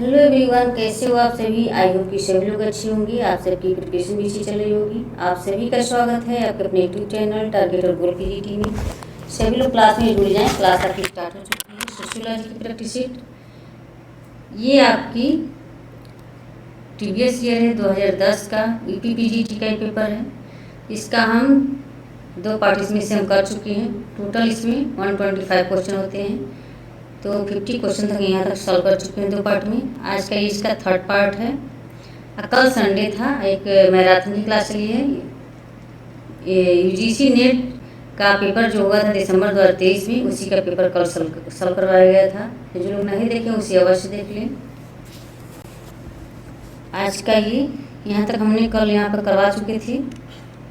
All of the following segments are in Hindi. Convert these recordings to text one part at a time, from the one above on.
हेलो एवरीवन, कैसे हो आप सभी। आई होप कि सभी लोग अच्छे होंगे। आप सबकी प्रिपरेशन भी अच्छी चल रही होगी। आप सभी का स्वागत है आपके अपने यूट्यूब चैनल टारगेट और गोल पीजीटी में। सभी लोग क्लास में जुड़ जाएं। क्लास आपकी स्टार्ट हो चुकी है। सोशियोलॉजी की प्रैक्टिस शीट ये आपकी प्रीवियस ईयर है 2010 का यूपीपीजीटी का पेपर है। इसका हम 2 पार्ट इसमें से हम कर चुके हैं। टोटल इसमें 125 क्वेश्चन होते हैं, तो 50 क्वेश्चन तक यहाँ तक सॉल्व कर चुके हैं 2 पार्ट में। आज का इसका 3rd पार्ट है। कल संडे था, एक मैराथन की क्लास चली है। यूजीसी नेट का पेपर जो हुआ था दिसंबर 2023 में, उसी का पेपर कल सॉल्व करवाया गया था। जो लोग नहीं देखें उसे अवश्य देख लें। आज का ये यहाँ तक हमने कल यहाँ पर करवा चुके थे,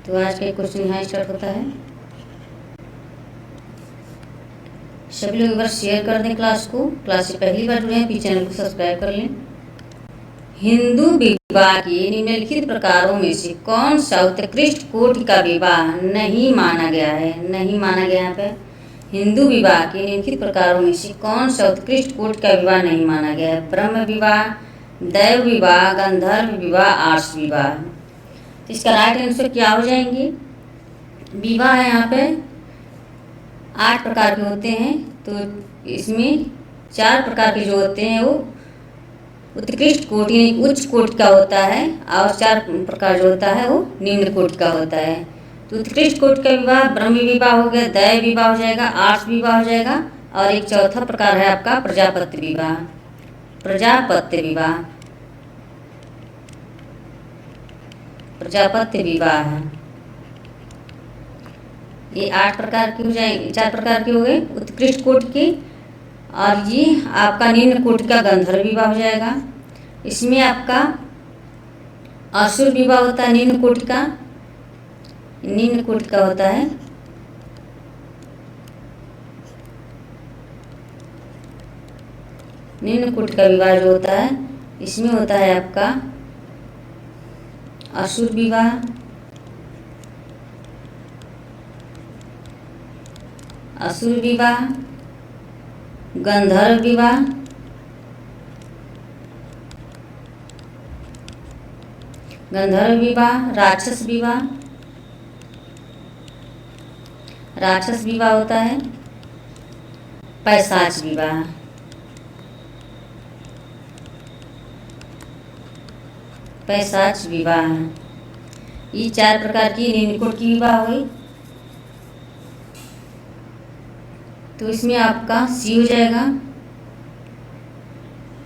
तो आज का क्वेश्चन यहाँ स्टार्ट होता है। सभी लोग एक बार शेयर कर दें क्लास को। क्लास से पहली बार जुड़े हैं प्लीज चैनल को सब्सक्राइब कर लें। हिंदू विवाह के निम्नलिखित प्रकारों में से कौन सा उत्कृष्ट कोटि का विवाह नहीं माना गया है। नहीं माना गया यहाँ पे। हिंदू विवाह के निम्नलिखित प्रकारों में से कौन सा उत्कृष्ट कोटि का विवाह नहीं माना गया है। ब्रह्म विवाह, दैव विवाह, गंधर्व विवाह, आर्ष विवाह। तो इसका राइट आंसर क्या हो जाएंगे। विवाह है यहाँ पे 8 प्रकार के होते हैं, तो इसमें 4 प्रकार के जो होते हैं वो उत्कृष्ट कोटि यानी उच्च कोटि का होता है, और 4 प्रकार जो होता है वो निम्न कोटि का होता है। तो उत्कृष्ट कोटि का विवाह ब्रह्म विवाह हो गया, दैव विवाह हो जाएगा, आर्ष विवाह हो जाएगा, और एक चौथा प्रकार है आपका प्रजापत्य विवाह। प्रजापत्य विवाह, प्रजापत्य विवाह ये 8 प्रकार के हो जाएंगे। 4 प्रकार के हो गए उत्कृष्ट कोटि के, और ये आपका निम्न कोटि का गंधर्व विवाह हो जाएगा। इसमें आपका असुर विवाह होता है निम्न कोटि का, निम्न कोटि का होता है। निम्न कोटि का विवाह जो होता है इसमें होता है आपका असुर विवाह, असुर विवाह, गंधर्व विवाह, गंधर्व विवाह, राक्षस विवाह, राक्षस विवाह होता है, पैशाच विवाह। पैशाच विवाह ये 4 प्रकार की निम्न कोटि की विवाह हुई। तो इसमें आपका सी हो जाएगा।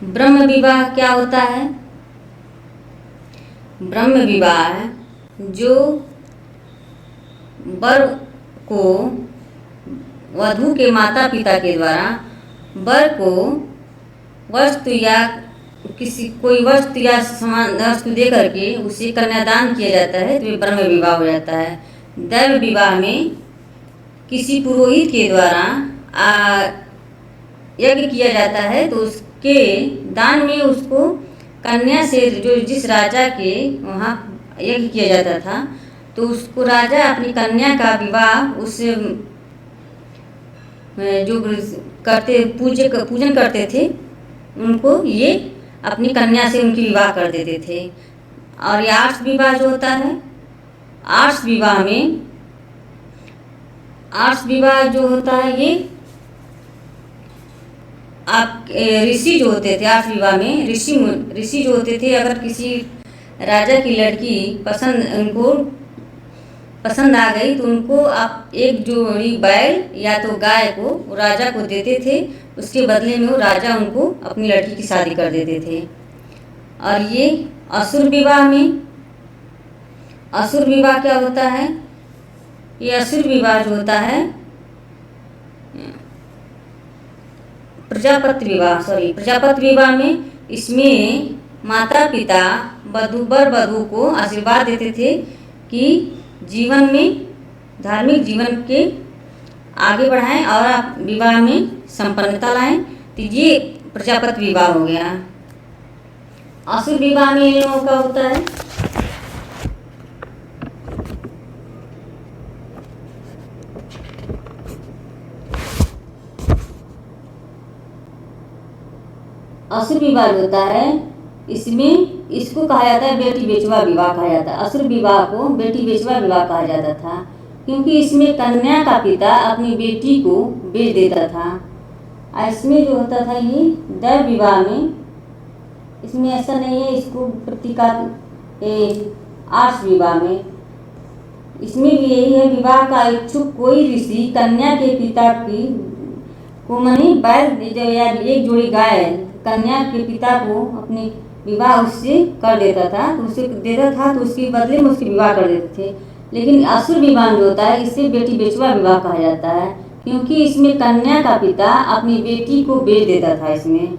ब्रह्म विवाह क्या होता है। ब्रह्म विवाह जो वर को वधू के माता पिता के द्वारा वर को वस्तु या किसी कोई वस्तु या समान वस्तु दे करके उसे कन्यादान किया जाता है, तो ये ब्रह्म विवाह हो जाता है। दैव विवाह में किसी पुरोहित के द्वारा यज्ञ किया जाता है, तो उसके दान में उसको कन्या से जो जिस राजा के वहाँ यज्ञ किया जाता था, तो उसको राजा अपनी कन्या का विवाह उस जो करते पूजन करते थे उनको ये अपनी कन्या से उनकी विवाह कर देते थे। और ये आर्ष विवाह जो होता है, आर्ष विवाह में आर्ष विवाह जो होता है ये आप ऋषि जो होते थे आर्ष विवाह में ऋषि जो होते थे, अगर किसी राजा की लड़की उनको पसंद आ गई तो उनको आप एक जोड़ी बैल या तो गाय को राजा को देते थे, उसके बदले में वो राजा उनको अपनी लड़की की शादी कर देते थे। और ये असुर विवाह में, असुर विवाह क्या होता है। ये असुर विवाह जो होता है प्रजापत्य विवाह में इसमें माता पिता वधू को आशीर्वाद देते थे कि जीवन में धार्मिक जीवन के आगे बढ़ाएं और आप विवाह में संपन्नता लाएं। तो ये प्रजापत्य विवाह हो गया। असुर विवाह में इन लोगों का होता है असुर विवाह होता है, इसमें इसको कहा जाता है बेटी बेचवा विवाह कहा जाता है। असुर विवाह को बेटी बेचवा विवाह कहा जाता था, क्योंकि इसमें कन्या का पिता अपनी बेटी को बेच देता था। इसमें जो होता था ये दैव विवाह में, इसमें ऐसा नहीं है, इसको आर्ष विवाह में इसमें भी यही है, विवाह का इच्छुक कोई ऋषि कन्या के पिता की को मनी बैल या एक जोड़ी गाय कन्या के पिता को अपने विवाह उससे कर देता था, तो उससे देता था तो उसके बदले में उसके विवाह कर देते थे। लेकिन असुर विवाह जो होता है इसे बेटी बेचवा विवाह कहा जाता है, क्योंकि इसमें कन्या का पिता अपनी बेटी को बेच देता था। इसमें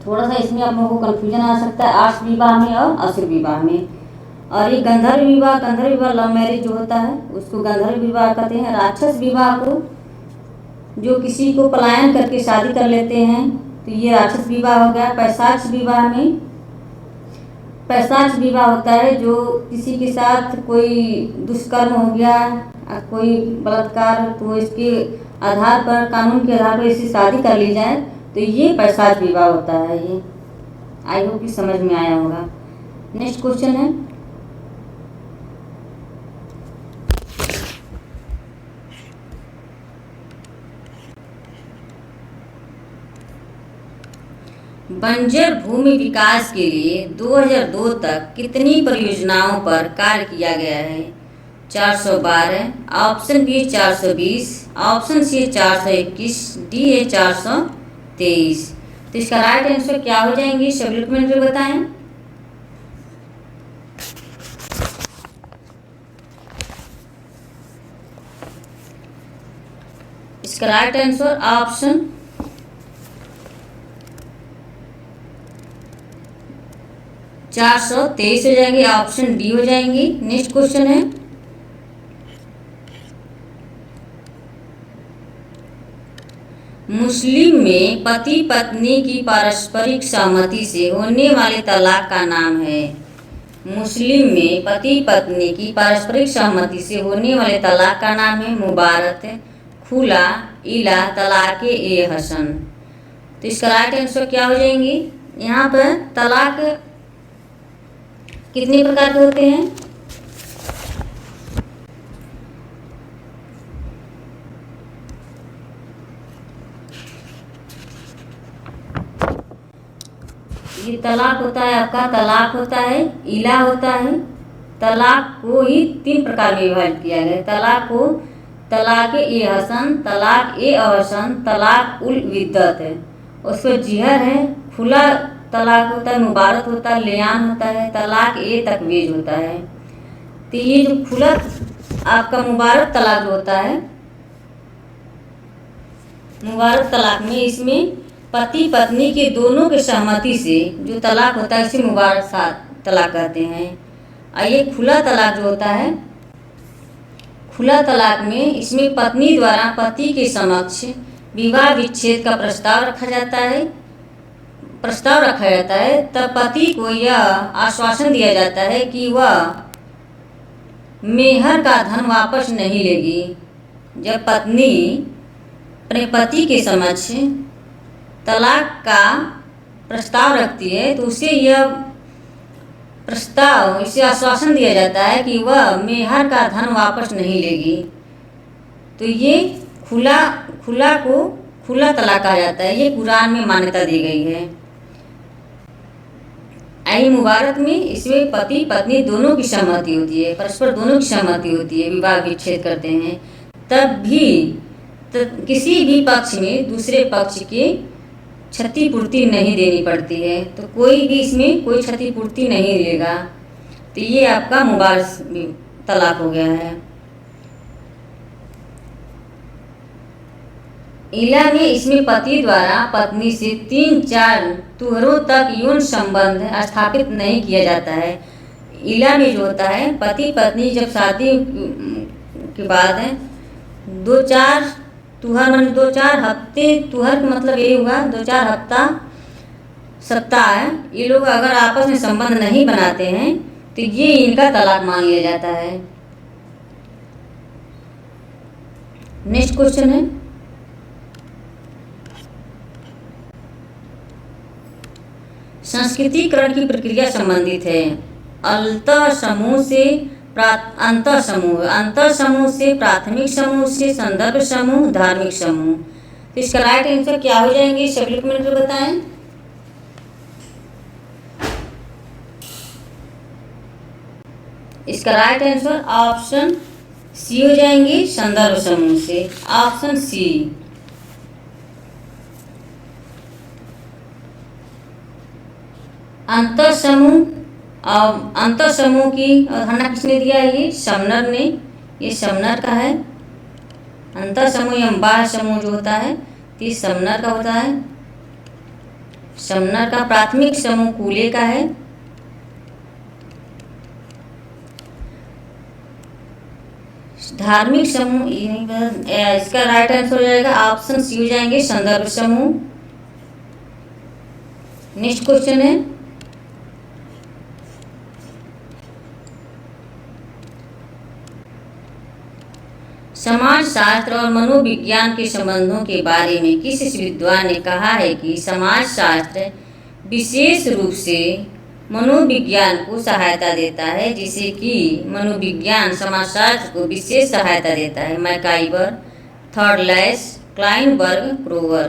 थोड़ा सा इसमें आप लोगों को कन्फ्यूजन आ सकता है आर्ष विवाह में और असुर विवाह में। और ये गंधर्व विवाह लव मैरिज जो होता है उसको गंधर्व विवाह कहते हैं। राक्षस विवाह को जो किसी को पलायन करके शादी कर लेते हैं तो ये राक्षस विवाह हो गया। पैशाच विवाह में, पैशाच विवाह होता है जो किसी के साथ कोई दुष्कर्म हो गया, कोई बलात्कार, तो इसके आधार पर, कानून के आधार पर इसकी शादी कर ली जाए तो ये पैशाच विवाह होता है। ये आई होप कि समझ में आया होगा। नेक्स्ट क्वेश्चन है, बंजर भूमि विकास के लिए 2002 तक कितनी परियोजनाओं पर कार्य किया गया है? 412, option B 420, option C 421, D है 423। तो इसका राइट आंसर क्या हो जाएंगे, सभी कमेंट में बताएं। इसका राइट आंसर ऑप्शन 423 हो जाएंगे, ऑप्शन डी हो जाएंगी। नेक्स्ट क्वेश्चन है, मुस्लिम में पति पत्नी की पारस्परिक सहमति से होने वाले तलाक का नाम है। मुस्लिम में पति पत्नी की पारस्परिक सहमति से होने वाले तलाक का नाम है मुबारत, खुला, इला, तलाक ए हसन। तो इसका राइट आंसर क्या हो जाएंगी? यहाँ पर तलाक कितने प्रकार के होते हैं? ये तलाक होता है आपका, तलाक होता है, इला होता है। तलाक को ही 3 प्रकार में विभाजित किया गया है। तलाक को तलाक ए हसन, तलाक ए अहसन, तलाक उल विद्दत है। उस पर जिहर है। खुला तलाक होता है, मुबारत होता है, लियान होता है, तलाक ए तकवीज होता है। तो ये जो खुला आपका मुबारक तलाक जो होता है, मुबारक तलाक में इसमें पति पत्नी के दोनों के सहमति से जो तलाक होता है इसे मुबारक तलाक कहते हैं। और ये खुला तलाक जो होता है, खुला तलाक में इसमें पत्नी द्वारा पति के समक्ष विवाह विच्छेद का प्रस्ताव रखा जाता है, तब पति को यह आश्वासन दिया जाता है कि वह मेहर का धन वापस नहीं लेगी। जब पत्नी अपने पति के समक्ष तलाक का प्रस्ताव रखती है तो उसे इसे आश्वासन दिया जाता है कि वह मेहर का धन वापस नहीं लेगी। तो ये खुला को खुला तलाक कहा जाता है। ये कुरान में मान्यता दी गई है। आई मुबारक में इसमें पति पत्नी दोनों की सहमति होती है, परस्पर दोनों की सहमति होती है, विवाह विच्छेद करते हैं। तब भी किसी भी पक्ष में दूसरे पक्ष की क्षतिपूर्ति नहीं देनी पड़ती है, तो कोई भी इसमें कोई क्षतिपूर्ति नहीं लेगा। तो ये आपका मुबारक तलाक हो गया है। इला में इसमें पति द्वारा पत्नी से 3-4 तुहरों तक यौन संबंध स्थापित नहीं किया जाता है। इला में जो होता है, पति पत्नी जब शादी के बाद 2-4 तुहर मान 2-4 हफ्ते, तुहर का मतलब ये हुआ 2-4 हफ्ता सप्ताह है, ये लोग अगर आपस में संबंध नहीं बनाते हैं तो ये इनका तलाक मान लिया जाता है। नेक्स्ट क्वेश्चन है, संस्कृतिकरण की प्रक्रिया संबंधित है। अंतः समूह से अंतर समूह से प्राथमिक समूह से संदर्भ समूह धार्मिक समूह। तो इसका राइट आंसर क्या हो जाएंगे, सभी लोग कमेंट में बताएं। इसका राइट आंसर ऑप्शन सी हो जाएंगे, संदर्भ समूह से, ऑप्शन सी। अंतर समूह की अवधारणा किसने दिया है, ये समनर ने, ये समनर का है। अंतर समूह या बाह्य समूह जो होता है ये समनर का होता है। समनर का प्राथमिक समूह कूले का है। धार्मिक समूह इसका राइट आंसर हो जाएगा ऑप्शन सी हो जाएंगे, संदर्भ समूह। नेक्स्ट क्वेश्चन है, समाजशास्त्र और मनोविज्ञान के संबंधों के बारे में किस विद्वान ने कहा है कि समाजशास्त्र विशेष रूप से मनोविज्ञान को सहायता देता है, जिसे कि मनोविज्ञान समाजशास्त्र को विशेष सहायता देता है। मैकाइवर, थॉर्डलैस, क्लाइनबर्ग, क्रोवर।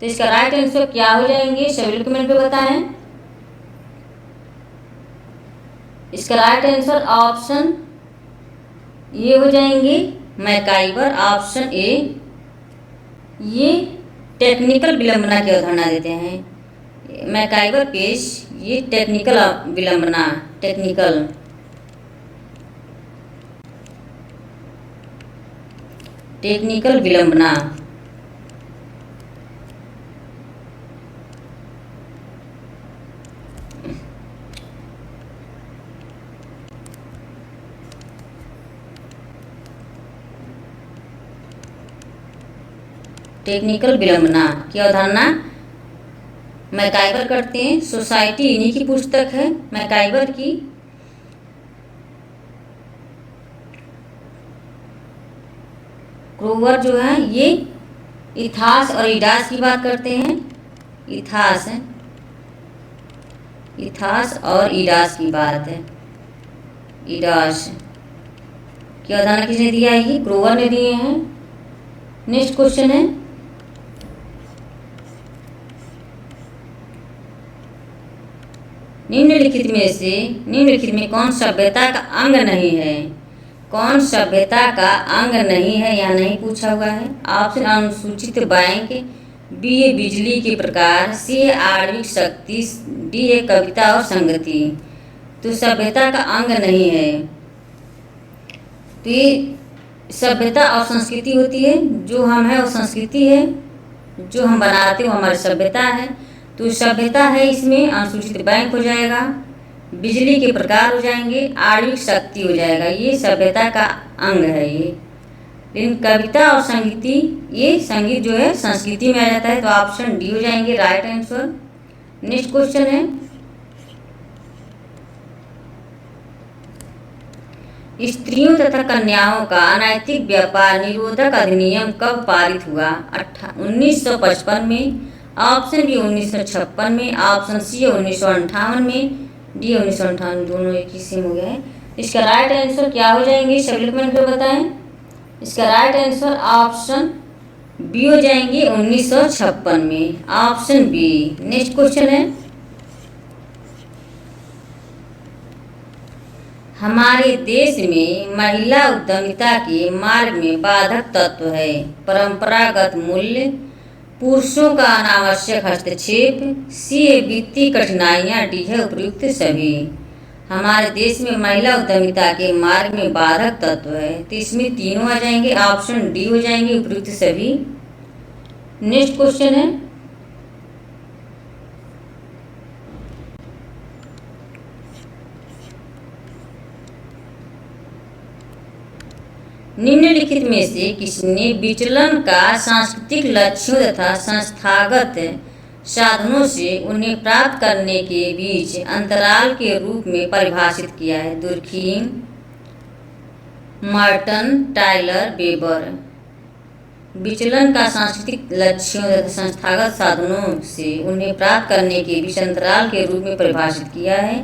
तो इसका राइट आंसर क्या हो जाएंगे, सभी लोग कमेंट में बताएं। इसका राइट आंसर ऑप्शन ये हो जाएंगे, मैकाइवर, ऑप्शन ए। ये टेक्निकल विलंबना की अवधारणा देते हैं। मैकाइवर पेश, ये टेक्निकल विलंबना, टेक्निकल विलंबना। टेक्निकल विलंबना की अवधारणा मैकाइवर करते हैं। सोसाइटी इन्हीं की पुस्तक है मैकाइवर की। क्रोवर जो है ये इथास और इडास की बात करते हैं। इथास और इडास की बात है। इडास की अवधारणा किसने दिया है, ये क्रोवर ने दिए हैं। नेक्स्ट क्वेश्चन है, निम्नलिखित में कौन सभ्यता का अंग नहीं है, कौन सभ्यता का अंग नहीं है या नहीं पूछा हुआ है। ऑप्शन अनुसूचित बैंक, बी ए बिजली के प्रकार, सी ए आणविक शक्ति, डी ए कविता और संगति। तो सभ्यता का अंग नहीं है, तो ये सभ्यता और संस्कृति होती है। जो हम है वो संस्कृति है, जो हम बनाते हो हमारी सभ्यता है। तो सभ्यता है, इसमें अनुसूचित बैंक हो जाएगा, बिजली के प्रकार हो जाएंगे, आणविक शक्ति हो जाएगा। ये सभ्यता का अंग है ये। लेकिन कविता और संगीति, ये संगीत जो है संस्कृति में आ जाता है। तो ऑप्शन डी हो जाएंगे राइट आंसर। नेक्स्ट क्वेश्चन है, स्त्रियों तथा कन्याओं का अनैतिक व्यापार निरोधक अधिनियम कब पारित हुआ। 1955 में, ऑप्शन बी 1956 में, ऑप्शन सी 1958 में, डी 1958। दोनों एक ही सेम हो गया है। इसका राइट आंसर क्या हो जाएंगे, सभी लोग कमेंट में बताएं। इसका राइट आंसर ऑप्शन बी हो जाएंगे 1956 में, ऑप्शन बी। नेक्स्ट क्वेश्चन है, हमारे देश में महिला उद्यमिता के मार्ग में बाधक तत्व है। परंपरागत मूल्य, पुरुषों का अनावश्यक हस्तक्षेप, सी है वित्तीय कठिनाइयाँ, डी है उपयुक्त सभी। हमारे देश में महिला उद्यमिता के मार्ग में बाधक तत्व है, तो इसमें तीनों आ जाएंगे, ऑप्शन डी हो जाएंगे उपयुक्त सभी। नेक्स्ट क्वेश्चन है, निम्नलिखित में से किसने विचलन का सांस्कृतिक लक्ष्यों तथा संस्थागत साधनों से उन्हें प्राप्त करने के बीच अंतराल के रूप में परिभाषित किया है। Durkheim, Merton, Tyler, weber. विचलन का सांस्कृतिक लक्ष्यों तथा संस्थागत साधनों से उन्हें प्राप्त करने के बीच अंतराल के रूप में परिभाषित किया है।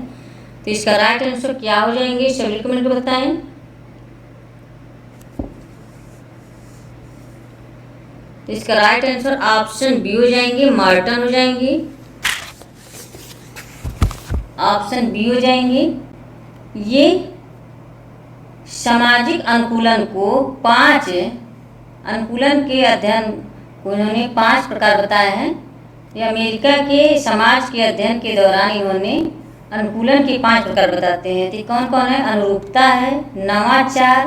तो इसका राइट आंसर क्या हो जाएंगे, सभी कमेंट में बताएं। तो इसका राइट आंसर ऑप्शन बी हो जाएंगे, मार्टन हो जाएंगे, ऑप्शन बी हो जाएंगे। ये सामाजिक अनुकूलन को 5 अनुकूलन के अध्ययन को इन्होंने 5 प्रकार बताए हैं। ये अमेरिका के समाज के अध्ययन के दौरान इन्होंने अनुकूलन के 5 प्रकार बताते हैं। तो कौन कौन है, अनुरूपता है, नवाचार,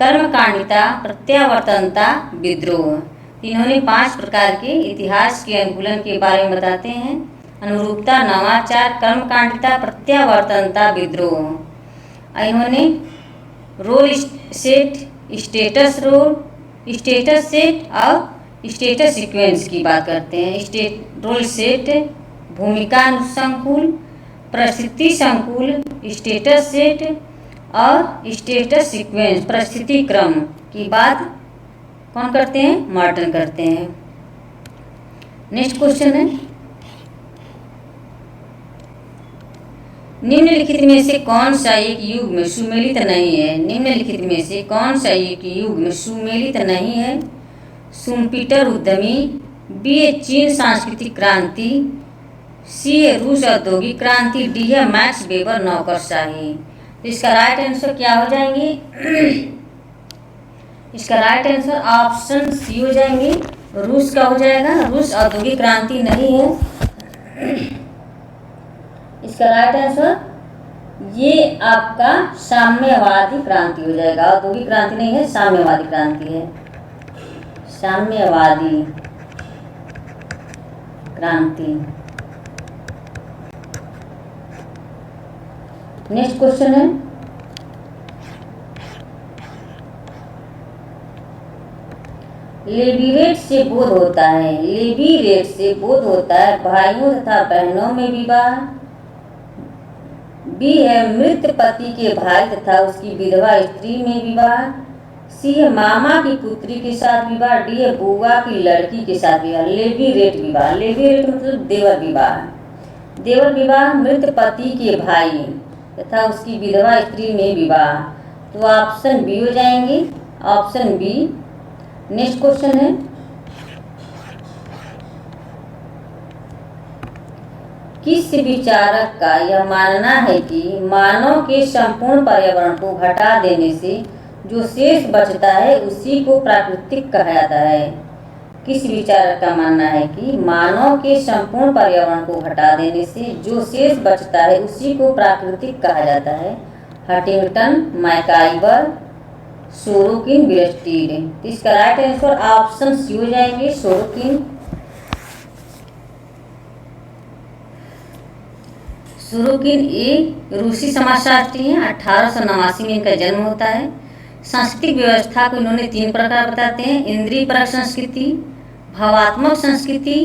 कर्मकांडिता, प्रत्यावर्तनता, विद्रोह। इन्होंने 5 प्रकार के इतिहास के अनुकूलन के बारे में बताते हैं। अनुरूपता, नवाचार, कर्मकांडिता, प्रत्यावर्तनता, विद्रोह। इन्होंने role set, status role, status set और स्टेटस सीक्वेंस की बात करते हैं। रोल सेट भूमिका अनुसंकुल, परिस्थिति संकुल, स्टेटस सेट और स्टेटस सीक्वेंस परिस्थिति क्रम की बात कौन करते हैं, मार्टन करते हैं। नेक्स्ट क्वेश्चन है, निम्नलिखित में से कौन सा एक युग्म सुमेलित नहीं है। निम्नलिखित में से कौन सा एक युग्म सुमेलित नहीं है। शुम्पीटर उद्यमी, बी चीन सांस्कृतिक क्रांति, सी रूस औद्योगिक क्रांति, डी है मैक्स वेबर नौकरशाही। तो इसका राइट आंसर क्या हो जाएंगे, इसका राइट आंसर ऑप्शन सी हो जाएंगे, रूस का हो जाएगा। रूस औद्योगिक क्रांति नहीं है। इसका राइट आंसर ये आपका साम्यवादी क्रांति हो जाएगा। औद्योगिक क्रांति नहीं है, साम्यवादी क्रांति है, साम्यवादी क्रांति। नेक्स्ट क्वेश्चन है, लेवीरेट से बोध होता है, लेवीरेट से बोध होता है भाइयों तथा बहनों में विवाह, बी है मृत पति के भाई तथा उसकी विधवा स्त्री में विवाह, सी है मामा की पुत्री के साथ विवाह, डी है बुआ की लड़की के साथ विवाह। लेवीरेट विवाह, लेवीरेट मतलब देवर विवाह। देवर विवाह मृत पति के भाई तथा उसकी विधवा स्त्री में विवाह। तो ऑप्शन बी हो जाएंगे, ऑप्शन बी। नेक्स्ट क्वेश्चन है, किस विचारक का यह मानना है कि मानव के संपूर्ण पर्यावरण को घटा देने से जो शेष बचता है उसी को प्राकृतिक कहा जाता है। किस विचारक का मानना है कि मानव के संपूर्ण पर्यावरण को घटा देने से जो शेष बचता है उसी को प्राकृतिक कहा जाता है। Huntington, MacIver, Sorokin, Bierstedt. इसका राइट आंसर ऑप्शन सी हो जाएंगे, सोरोकिन। सोरोकिन एक रूसी समाजशास्त्री हैं। 1889 में इनका जन्म होता है। सांस्कृतिक व्यवस्था को इन्होंने 3 प्रकार बताते हैं, इंद्रिय परक संस्कृति, भावात्मक संस्कृति,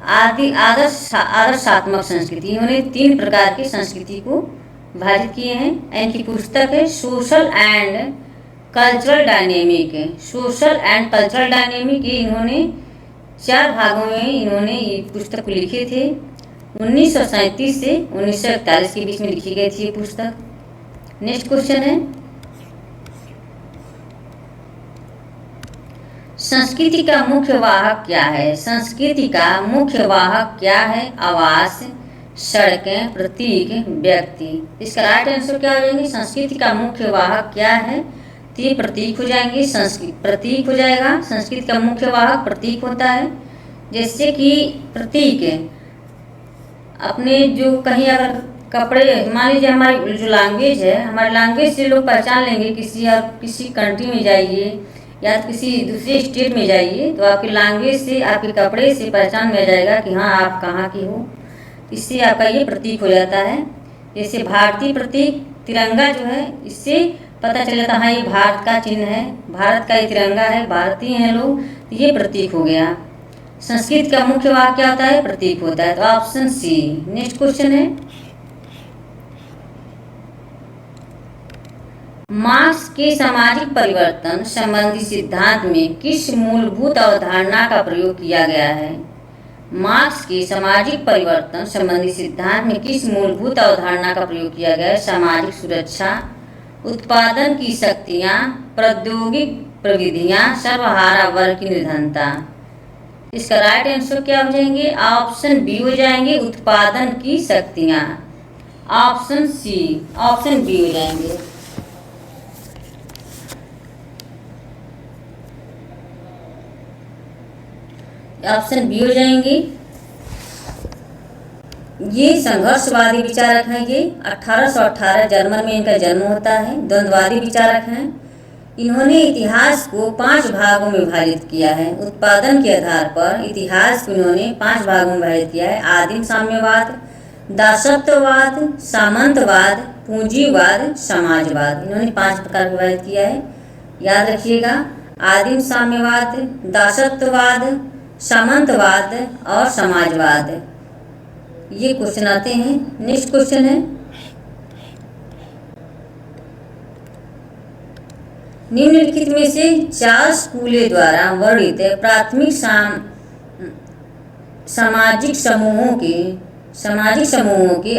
आदर्शात्मक संस्कृति। इन्होंने 3 प्रकार की संस्कृति को विभाजित किए हैं। इनकी पुस्तक है social and cultural dynamic. Social and cultural dynamic ये इन्होंने 4 भागों में इन्होंने ये पुस्तक को लिखे थे। 1937 से 1941 के बीच में लिखी गई थी ये पुस्तक। नेक्स्ट क्वेश्चन है, संस्कृति का मुख्य वाहक क्या है। संस्कृति का मुख्य वाहक क्या है। आवास, सड़कें, प्रतीक, व्यक्ति। इसका राइट आंसर क्या हो जाएंगे, संस्कृति का मुख्य वाहक क्या है। तो ये प्रतीक हो जाएंगे, संस्कृति प्रतीक हो जाएगा। संस्कृति का मुख्य वाहक प्रतीक होता है। जैसे कि प्रतीक अपने जो कहीं अगर कपड़े, मान लीजिए हमारी जो लैंग्वेज है, हमारी लैंग्वेज से लोग पहचान लेंगे। किसी कंट्री में जाइए या किसी दूसरे स्टेट में जाइए तो आपकी लैंग्वेज से, आपके कपड़े से पहचान में जाएगा कि हाँ आप कहाँ की हो। इससे आपका ये प्रतीक हो जाता है। जैसे भारतीय प्रतीक तिरंगा जो है, इससे पता चल जाता है हाँ ये भारत का चिन्ह है, भारत का ये तिरंगा है, भारतीय हैं लोग, तो ये प्रतीक हो गया। संस्कृत का मुख्य वाक्य क्या होता है, प्रतीक होता है। तो ऑप्शन सी। नेक्स्ट क्वेश्चन है, मार्क्स के सामाजिक परिवर्तन संबंधी सिद्धांत में किस मूलभूत अवधारणा का प्रयोग किया गया है? मार्क्स के सामाजिक परिवर्तन संबंधी सिद्धांत में किस मूलभूत अवधारणा का प्रयोग किया गया है? सामाजिक सुरक्षा, उत्पादन की शक्तियाँ, प्रौद्योगिक प्रविधियाँ, सर्वहारा वर्ग की निर्धनता। इसका राइट आंसर क्या हो जाएंगे? ऑप्शन बी हो जाएंगे, उत्पादन की शक्तियाँ। ऑप्शन बी हो जाएंगे। ऑप्शन बी हो जाएंगे। ये संघर्षवादी विचारक हैं। ये 1818 जर्मन में इनका जन्म होता है। द्वंद्ववादी विचारक हैं। इन्होंने इतिहास को 5 भागों में विभाजित किया है। उत्पादन के आधार पर इतिहास को इन्होंने 5 भागों में विभाजित किया है। आदिम साम्यवाद, दासत्ववाद, सामंतवाद, पूंजीवाद, समाजवाद। इन्होंने 5 प्रकार में विभाजित किया है। याद रखिएगा, आदिम साम्यवाद, दासत्ववाद, सामंतवाद और समाजवाद। ये क्वेश्चन आते हैं। नेक्स्ट क्वेश्चन है, निम्नलिखित में से चार्ल्स कूले द्वारा वर्णित प्राथमिक सामाजिक समूहों के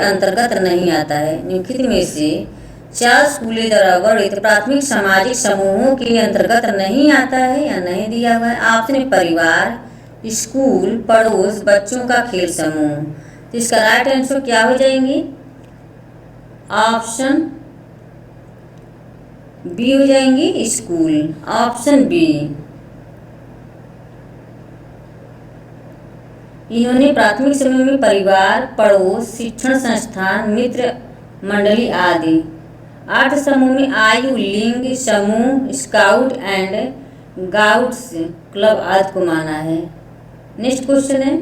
अंतर्गत नहीं आता है। निम्नलिखित में से चार्ल्स कूले द्वारा वर्णित प्राथमिक सामाजिक समूहों के अंतर्गत नहीं आता है या नहीं दिया हुआ है। ऑप्शन परिवार, स्कूल, पड़ोस, बच्चों का खेल समूह। तो इसका राइट आंसर क्या हो जाएंगे? ऑप्शन बी हो जाएंगे, स्कूल। Option B. इन्होंने प्राथमिक समूह में परिवार, पड़ोस, शिक्षण संस्थान, मित्र मंडली आदि। 8 समूह में आयु, लिंग, समूह, स्काउट एंड गाउट्स क्लब आदि को माना है। नेक्स्ट क्वेश्चन है,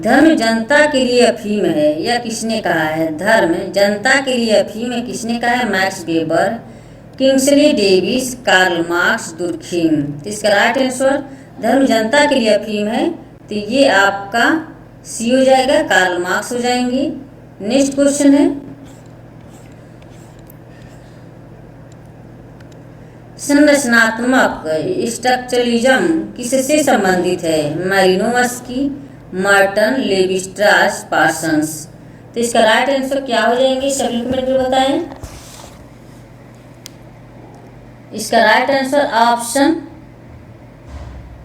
धर्म जनता के लिए अफीम है, यह किसने कहा है? धर्म जनता के लिए अफीम है, किसने कहा है? Max Weber, Kingsley Davis, Karl Marx, Durkheim. तो इसका राइट आंसर धर्म जनता के लिए अफीम है, तो ये आपका सी हो जाएगा, कार्ल मार्क्स हो जाएंगे। नेक्स्ट क्वेश्चन है, संरचनात्मक स्ट्रक्चरलिज्म किससे संबंधित है? Malinowski, Marton, levy स्ट्रास, Parsons. तो इसका राइट आंसर क्या हो जाएंगे? सभी कमेंट में बताएं। इसका राइट आंसर ऑप्शन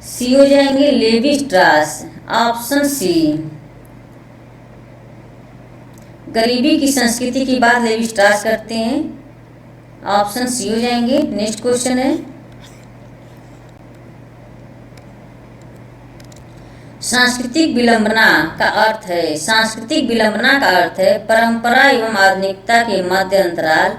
सी हो जाएंगे, लेवी स्ट्रास। Option C. गरीबी की संस्कृति की बात लेवी स्ट्रास करते हैं। ऑप्शन सी हो जाएंगे। नेक्स्ट क्वेश्चन है, सांस्कृतिक विलंबना का अर्थ है। सांस्कृतिक विलंबना का अर्थ है परंपरा एवं आधुनिकता के मध्य अंतराल,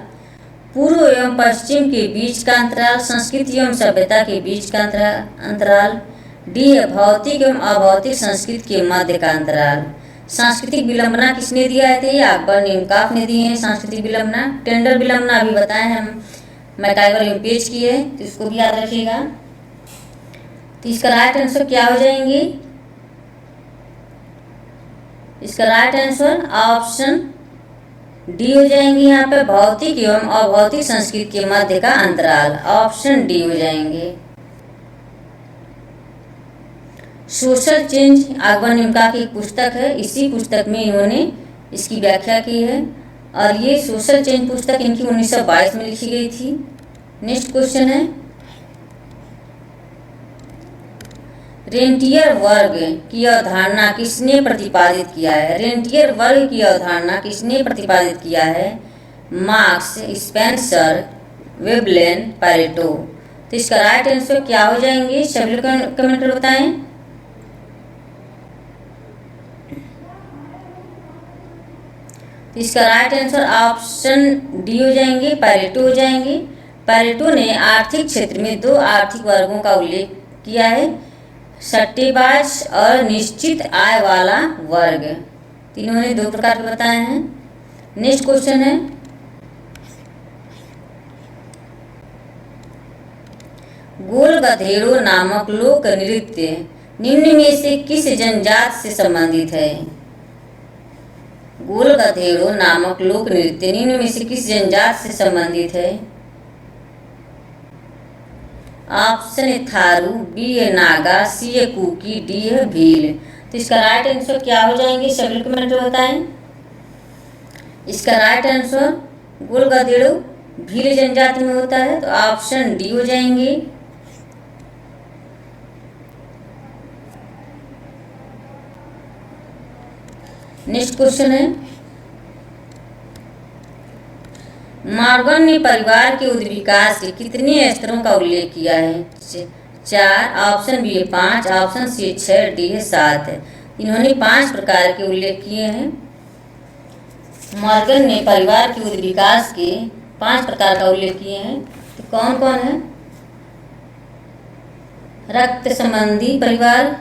पूर्व एवं पश्चिम के बीच का अंतराल, संस्कृति एवं सभ्यता के बीच का अंतराल। डी है भौतिक एवं अभौतिक संस्कृति के मध्य का अंतराल। सांस्कृतिक विलंबना किसने दिया है? ये अकबर नेमकाफ ने दिए हैं। सांस्कृतिक विलंबना, टेंडर विलंबना अभी बताए हैं हम, मैकाइवर में पेश किए हैं, तो इसको भी याद रखिएगा। तो इसका राइट आंसर क्या हो जाएंगे? इसका राइट आंसर ऑप्शन डी हो जाएंगे। यहाँ पे भौतिक एवं अभौतिक संस्कृति के मध्य का अंतराल। ऑप्शन डी हो जाएंगे। सोशल चेंज अकबर नेमकाफ की एक पुस्तक है, इसी पुस्तक में इन्होंने इसकी व्याख्या की है, और ये सोशल चेंज पुस्तक इनकी 1922 में लिखी गई थी। नेक्स्ट क्वेश्चन है, रेंटियर वर्ग की अवधारणा किसने प्रतिपादित किया है? रेंटियर वर्ग की अवधारणा किसने प्रतिपादित किया है? Marks, Spencer, Veblen, Pareto. तो इसका राइट आंसर क्या हो जाएंगे? सभी लोग कमेंट कर बताएं। इसका राइट आंसर ऑप्शन डी हो जाएंगे, पैरेटो हो जाएंगे। पैरेटो ने आर्थिक क्षेत्र में 2 आर्थिक वर्गों का उल्लेख किया है, सट्टेबाज और निश्चित आय वाला वर्ग। तीनों ने 2 प्रकार के बताए हैं। नेक्स्ट क्वेश्चन है, गोल गधेड़ो नामक लोक नृत्य निम्न में से किस जनजाति से संबंधित है? गोल गधेड़ो नामक लोक नृत्य निम्न में से किस जनजात से संबंधित है? Option A Tharu, B a Naga, C a Kuki, D है भील। तो इसका राइट आंसर क्या हो जाएंगे, सभी कमेंट में बताएं। इसका राइट आंसर गोल गधेड़ो भील जनजाति में होता है, तो ऑप्शन डी हो जाएंगे। नेक्स्ट क्वेश्चन है, मॉर्गन ने परिवार के विकास के कितने स्तरों का उल्लेख किया है? 4, ऑप्शन बी है 5, ऑप्शन सी 6, डी है 7 है। इन्होंने 5 प्रकार के उल्लेख किए हैं। मॉर्गन ने परिवार के विकास के 5 प्रकार का उल्लेख किए हैं, तो कौन कौन है? रक्त संबंधी परिवार,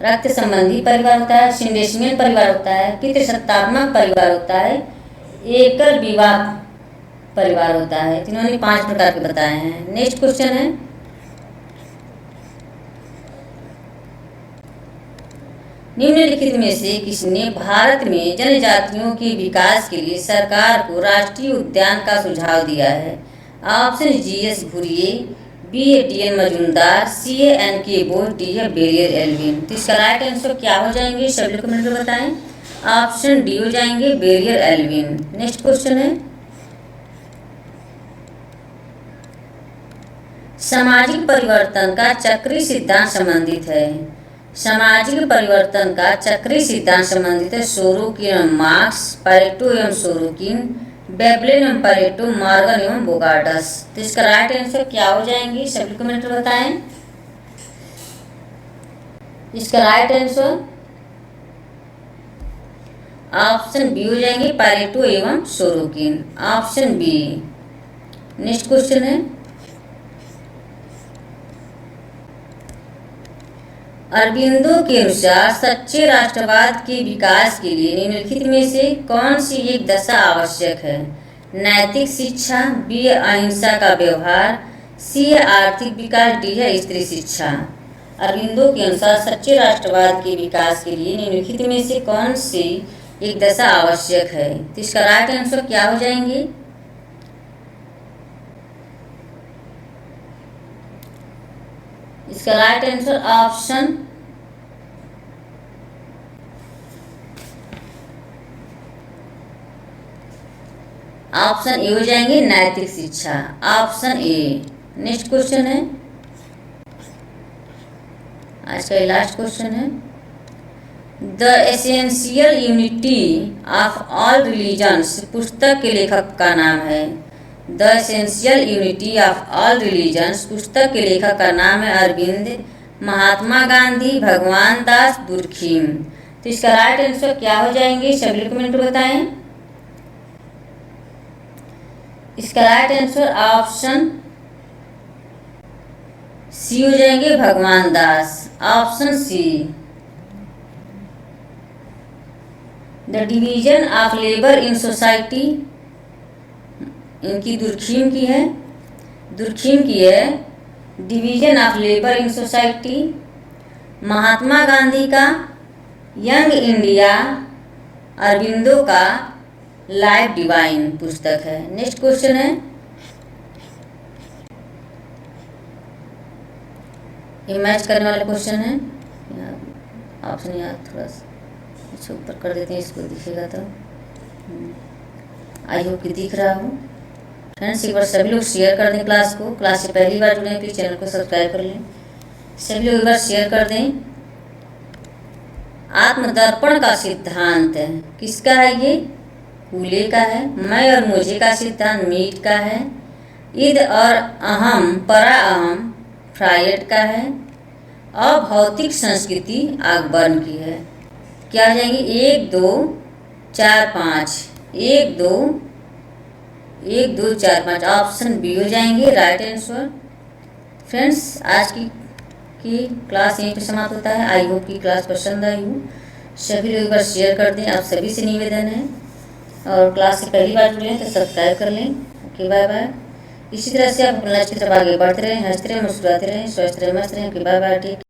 रक्त संबंधी परिवार होता है, सिंडेशियन परिवार होता है, पितृसत्तात्मक परिवार होता है, एकल विवाह परिवार होता है। इन्होंने 5 प्रकार के बताए हैं। नेक्स्ट क्वेश्चन है, निम्नलिखित में से किसने भारत में जनजातियों के विकास के लिए सरकार को राष्ट्रीय उद्यान का सुझाव दिया है? Option GS. Ghurye, B a DN. Majumdar, C a NK. Bose, D है बेरियर एल्विन। तो इसका राइट आंसर क्या हो जाएंगे, सभी लोग कमेंट में बताएं। ऑप्शन डी हो जाएंगे बेरियर एल्विन। नेक्स्ट क्वेश्चन है, सामाजिक परिवर्तन का चक्रीय सिद्धांत संबंधित है? सामाजिक परिवर्तन का चक्रीय सिद्धांत संबंधित है सोरोकिन एवं मार्क्स, पैरेटो एवं सोरोकिन, वेबलेन एवं पैरेटो, मॉर्गन एवं बोगार्डस। तो इसका राइट आंसर क्या हो जाएंगे, सभी कमेंट में बताएं। इसका राइट आंसर ऑप्शन बी हो जाएंगे पैरेटो एवं Sorokin, option B. Next question है, अरबिंदो के अनुसार सच्चे राष्ट्रवाद के विकास के लिए निम्नलिखित में से कौन सी एक दशा आवश्यक है? नैतिक शिक्षा, बी अहिंसा का व्यवहार, सी आर्थिक विकास, डी है स्त्री शिक्षा। अरबिंदो के अनुसार सच्चे राष्ट्रवाद के विकास के लिए निम्नलिखित में से कौन सी एक दशा आवश्यक है? तो इसका राइट आंसर क्या हो जाएंगे? इसका राइट आंसर ऑप्शन ए हो जाएंगे नैतिक शिक्षा, ऑप्शन ए। नेक्स्ट क्वेश्चन है, आज का लास्ट क्वेश्चन है, the essential unity of all religions पुस्तक के लेखक का नाम है? The essential unity of all religions पुस्तक के लेखक का नाम है अरविंद, महात्मा गांधी, भगवान दास, दुर्खीम। तो इसका राइट आंसर क्या हो जाएंगे, सभी कमेंट में बताएं। इसका राइट आंसर ऑप्शन सी हो जाएंगे Bhagwan Das, option C. The division of labour in society, इनकी दुर्खीम की है, दुर्खीम की है division of labour in society. Mahatma Gandhi का यंग इंडिया, अरबिंदो का लाइफ डिवाइन पुस्तक है। नेक्स्ट क्वेश्चन है, ये मैच करने वाला क्वेश्चन है, ऑप्शन यार थोड़ा सा अच्छा ऊपर कर देते हैं, इसको दिखेगा तो आई होप कि दिख रहा हो। फ्रेंड्स एक बार सभी लोग शेयर कर दें क्लास को, क्लास से पहली बार जुड़े हैं प्लीज़ चैनल को सब्सक्राइब कर लें, सभी लोग एक बार शेयर कर दें। आत्मदर्पण का सिद्धांत किसका है? ये फूले का है। मैं और मुझे का सिद्धांत मीट का है। ईद और अहम परा अहम फ्रायड का है। अभौतिक संस्कृति आकबर्न की है। क्या आ जाएंगे? 1 2 4 5, 1 2 4 5, ऑप्शन बी हो जाएंगे राइट आंसर। फ्रेंड्स आज की क्लास यहीं पे समाप्त होता है। आई होप की क्लास पसंद आई हो, सभी लोग एक बार शेयर कर दें, आप सभी से निवेदन है, और क्लास से पहली बार जुड़े हैं तो सब्सक्राइब कर लें। Okay bye bye. इसी तरह से आप अपना लक्ष्य की तरफ आगे बढ़ते रहें, हंसते रहें, मुस्कुराते रहें, स्वस्थ रहें, मस्त रहें। Okay bye bye. ठीक।